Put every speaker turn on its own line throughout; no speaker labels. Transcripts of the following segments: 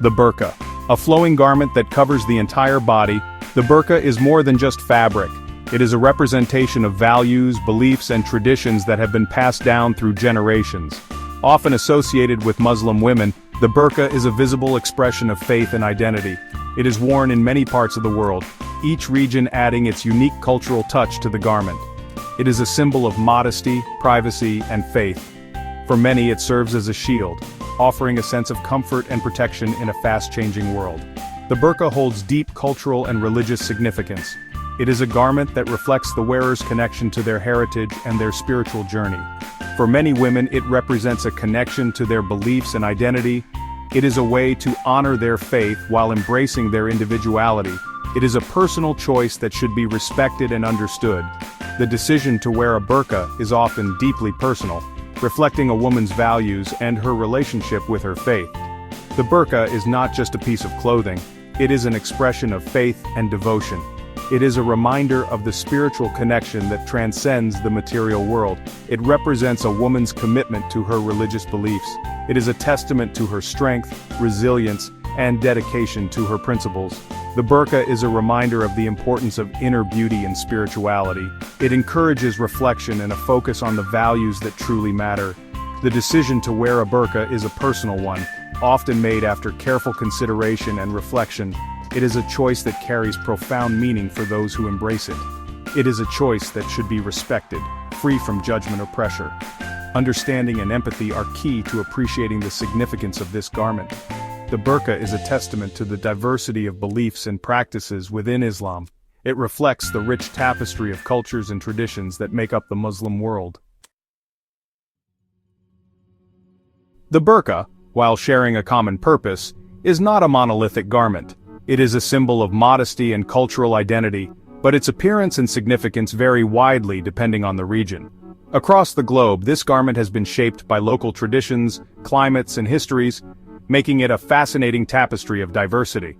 The burka. A flowing garment that covers the entire body, the burka is more than just fabric. It is a representation of values, beliefs, and traditions that have been passed down through generations. Often associated with Muslim women, the burka is a visible expression of faith and identity. It is worn in many parts of the world, each region adding its unique cultural touch to the garment. It is a symbol of modesty, privacy, and faith. For many, it serves as a shield, offering a sense of comfort and protection in a fast-changing world. The burka holds deep cultural and religious significance. It is a garment that reflects the wearer's connection to their heritage and their spiritual journey. For many women, it represents a connection to their beliefs and identity. It is a way to honor their faith while embracing their individuality. It is a personal choice that should be respected and understood. The decision to wear a burka is often deeply personal, reflecting a woman's values and her relationship with her faith. The burka is not just a piece of clothing, it is an expression of faith and devotion. It is a reminder of the spiritual connection that transcends the material world. It represents a woman's commitment to her religious beliefs. It is a testament to her strength, resilience, and dedication to her principles. The burka is a reminder of the importance of inner beauty and spirituality. It encourages reflection and a focus on the values that truly matter. The decision to wear a burka is a personal one, often made after careful consideration and reflection. It is a choice that carries profound meaning for those who embrace it. It is a choice that should be respected, free from judgment or pressure. Understanding and empathy are key to appreciating the significance of this garment. The burka is a testament to the diversity of beliefs and practices within Islam. It reflects the rich tapestry of cultures and traditions that make up the Muslim world. The burka, while sharing a common purpose, is not a monolithic garment. It is a symbol of modesty and cultural identity, but its appearance and significance vary widely depending on the region. Across the globe, this garment has been shaped by local traditions, climates, and histories, making it a fascinating tapestry of diversity.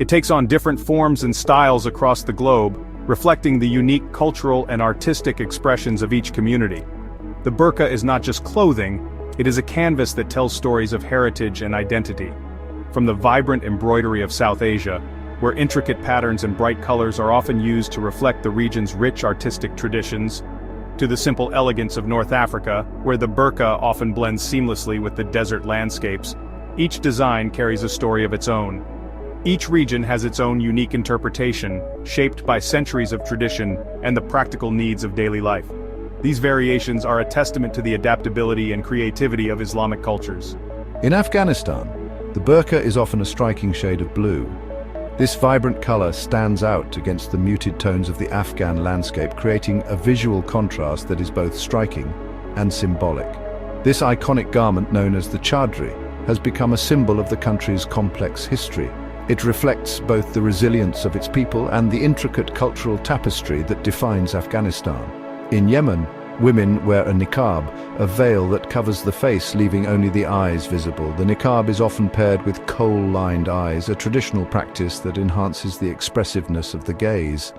It takes on different forms and styles across the globe, reflecting the unique cultural and artistic expressions of each community. The burka is not just clothing, it is a canvas that tells stories of heritage and identity. From the vibrant embroidery of South Asia, where intricate patterns and bright colors are often used to reflect the region's rich artistic traditions, to the simple elegance of North Africa, where the burka often blends seamlessly with the desert landscapes. Each design carries a story of its own. Each region has its own unique interpretation, shaped by centuries of tradition and the practical needs of daily life. These variations are a testament to the adaptability and creativity of Islamic cultures.
In Afghanistan, the burka is often a striking shade of blue. This vibrant color stands out against the muted tones of the Afghan landscape, creating a visual contrast that is both striking and symbolic. This iconic garment, known as the chadri, has become a symbol of the country's complex history. It reflects both the resilience of its people and the intricate cultural tapestry that defines Afghanistan. In Yemen, women wear a niqab, a veil that covers the face, leaving only the eyes visible. The niqab is often paired with kohl-lined eyes, a traditional practice that enhances the expressiveness of the gaze.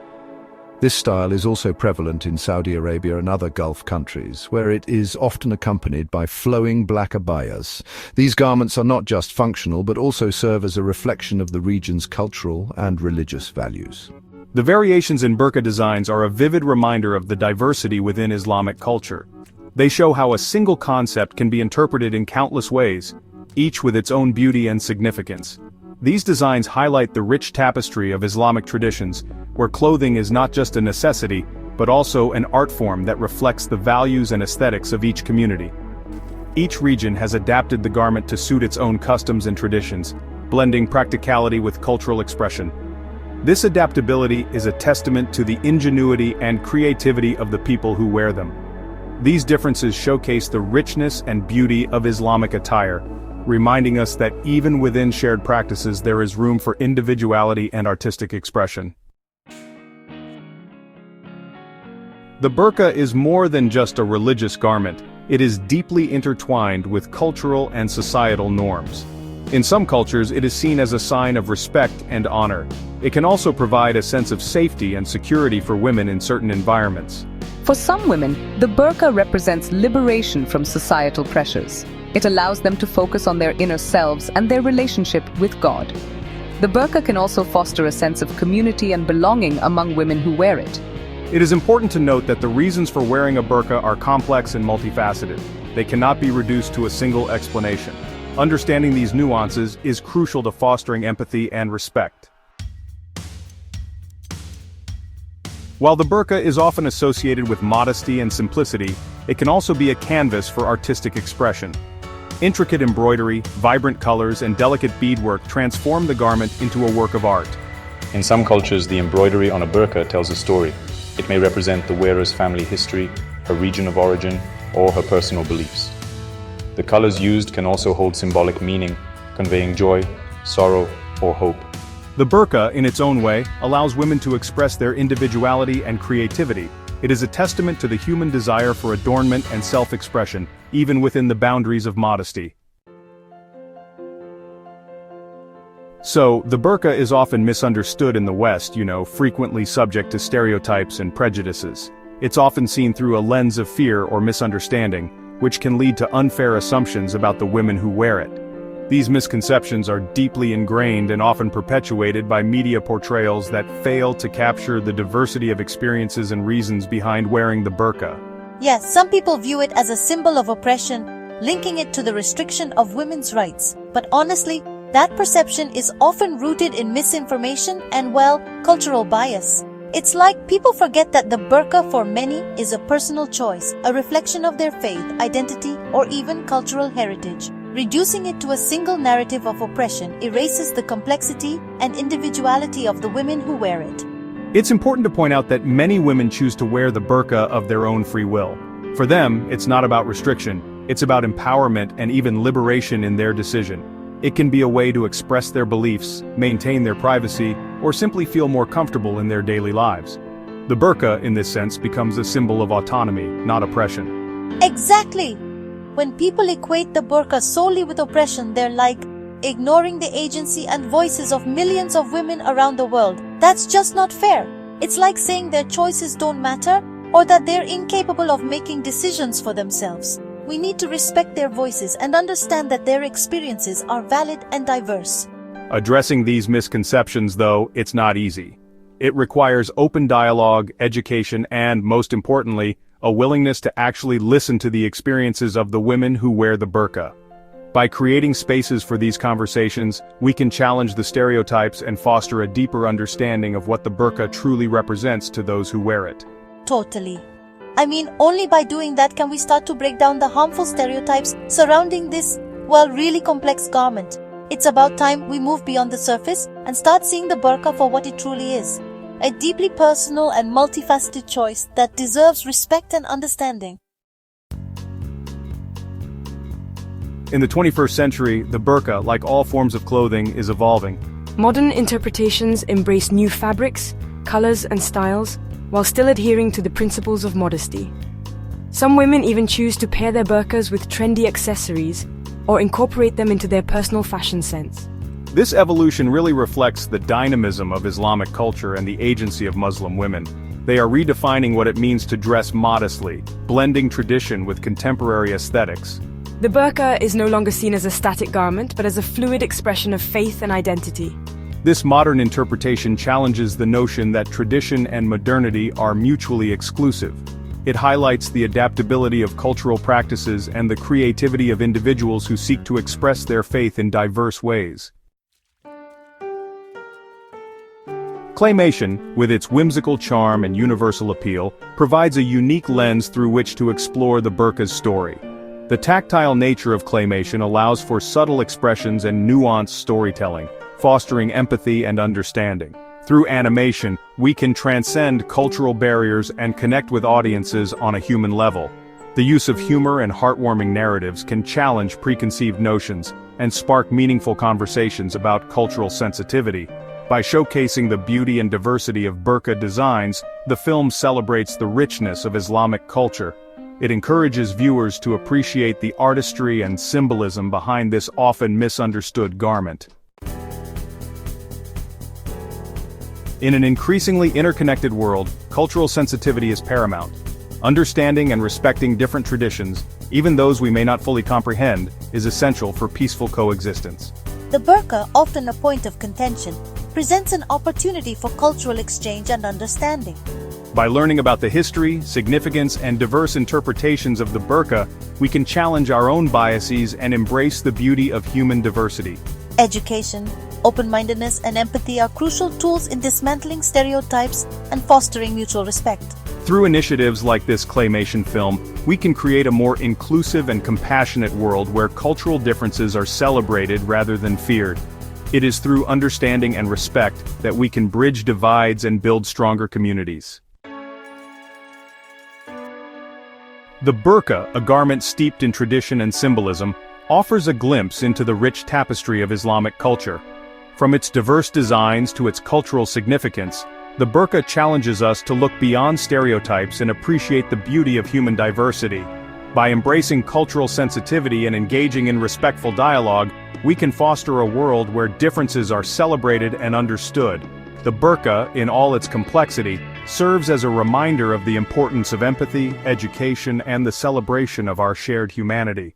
This style is also prevalent in Saudi Arabia and other Gulf countries, where it is often accompanied by flowing black abayas. These garments are not just functional, but also serve as a reflection of the region's cultural and religious values.
The variations in burka designs are a vivid reminder of the diversity within Islamic culture. They show how a single concept can be interpreted in countless ways, each with its own beauty and significance. These designs highlight the rich tapestry of Islamic traditions, where clothing is not just a necessity, but also an art form that reflects the values and aesthetics of each community. Each region has adapted the garment to suit its own customs and traditions, blending practicality with cultural expression. This adaptability is a testament to the ingenuity and creativity of the people who wear them. These differences showcase the richness and beauty of Islamic attire, reminding us that even within shared practices there is room for individuality and artistic expression. The burka is more than just a religious garment, it is deeply intertwined with cultural and societal norms. In some cultures, it is seen as a sign of respect and honor. It can also provide a sense of safety and security for women in certain environments.
For some women, the burka represents liberation from societal pressures. It allows them to focus on their inner selves and their relationship with God. The burqa can also foster a sense of community and belonging among women who wear it.
It is important to note that the reasons for wearing a burqa are complex and multifaceted. They cannot be reduced to a single explanation. Understanding these nuances is crucial to fostering empathy and respect. While the burqa is often associated with modesty and simplicity, it can also be a canvas for artistic expression. Intricate embroidery, vibrant colors, and delicate beadwork transform the garment into a work of art.
In some cultures, the embroidery on a burqa tells a story. It may represent the wearer's family history, her region of origin, or her personal beliefs. The colors used can also hold symbolic meaning, conveying joy, sorrow, or hope.
The burqa, in its own way, allows women to express their individuality and creativity. It is a testament to the human desire for adornment and self-expression, even within the boundaries of modesty. So, the burqa is often misunderstood in the West, frequently subject to stereotypes and prejudices. It's often seen through a lens of fear or misunderstanding, which can lead to unfair assumptions about the women who wear it. These misconceptions are deeply ingrained and often perpetuated by media portrayals that fail to capture the diversity of experiences and reasons behind wearing the burqa.
Yes, some people view it as a symbol of oppression, linking it to the restriction of women's rights. But honestly, that perception is often rooted in misinformation and, cultural bias. It's like people forget that the burqa for many is a personal choice, a reflection of their faith, identity, or even cultural heritage. Reducing it to a single narrative of oppression erases the complexity and individuality of the women who wear it.
It's important to point out that many women choose to wear the burqa of their own free will. For them, it's not about restriction, it's about empowerment and even liberation in their decision. It can be a way to express their beliefs, maintain their privacy, or simply feel more comfortable in their daily lives. The burqa, in this sense, becomes a symbol of autonomy, not oppression.
Exactly! When people equate the burqa solely with oppression, they're like ignoring the agency and voices of millions of women around the world. That's just not fair. It's like saying their choices don't matter or that they're incapable of making decisions for themselves. We need to respect their voices and understand that their experiences are valid and diverse.
Addressing these misconceptions, though, it's not easy. It requires open dialogue, education, and, most importantly, a willingness to actually listen to the experiences of the women who wear the burqa. By creating spaces for these conversations, we can challenge the stereotypes and foster a deeper understanding of what the burqa truly represents to those who wear it.
Totally. Only by doing that can we start to break down the harmful stereotypes surrounding this, really complex garment. It's about time we move beyond the surface and start seeing the burqa for what it truly is. A deeply personal and multifaceted choice that deserves respect and understanding.
In the 21st century, the burqa, like all forms of clothing, is evolving.
Modern interpretations embrace new fabrics, colors, and styles, while still adhering to the principles of modesty. Some women even choose to pair their burqas with trendy accessories or incorporate them into their personal fashion sense.
This evolution really reflects the dynamism of Islamic culture and the agency of Muslim women. They are redefining what it means to dress modestly, blending tradition with contemporary aesthetics.
The burqa is no longer seen as a static garment, but as a fluid expression of faith and identity.
This modern interpretation challenges the notion that tradition and modernity are mutually exclusive. It highlights the adaptability of cultural practices and the creativity of individuals who seek to express their faith in diverse ways. Claymation, with its whimsical charm and universal appeal, provides a unique lens through which to explore the burqa's story. The tactile nature of claymation allows for subtle expressions and nuanced storytelling, fostering empathy and understanding. Through animation, we can transcend cultural barriers and connect with audiences on a human level. The use of humor and heartwarming narratives can challenge preconceived notions and spark meaningful conversations about cultural sensitivity. By showcasing the beauty and diversity of burqa designs, the film celebrates the richness of Islamic culture. It encourages viewers to appreciate the artistry and symbolism behind this often misunderstood garment. In an increasingly interconnected world, cultural sensitivity is paramount. Understanding and respecting different traditions, even those we may not fully comprehend, is essential for peaceful coexistence.
The burqa, often a point of contention, presents an opportunity for cultural exchange and understanding.
By learning about the history, significance, and diverse interpretations of the burqa, we can challenge our own biases and embrace the beauty of human diversity.
Education, open-mindedness, and empathy are crucial tools in dismantling stereotypes and fostering mutual respect.
Through initiatives like this claymation film, we can create a more inclusive and compassionate world where cultural differences are celebrated rather than feared. It is through understanding and respect that we can bridge divides and build stronger communities. The burqa, a garment steeped in tradition and symbolism, offers a glimpse into the rich tapestry of Islamic culture. From its diverse designs to its cultural significance, the burqa challenges us to look beyond stereotypes and appreciate the beauty of human diversity. By embracing cultural sensitivity and engaging in respectful dialogue, we can foster a world where differences are celebrated and understood. The burqa, in all its complexity, serves as a reminder of the importance of empathy, education, and the celebration of our shared humanity.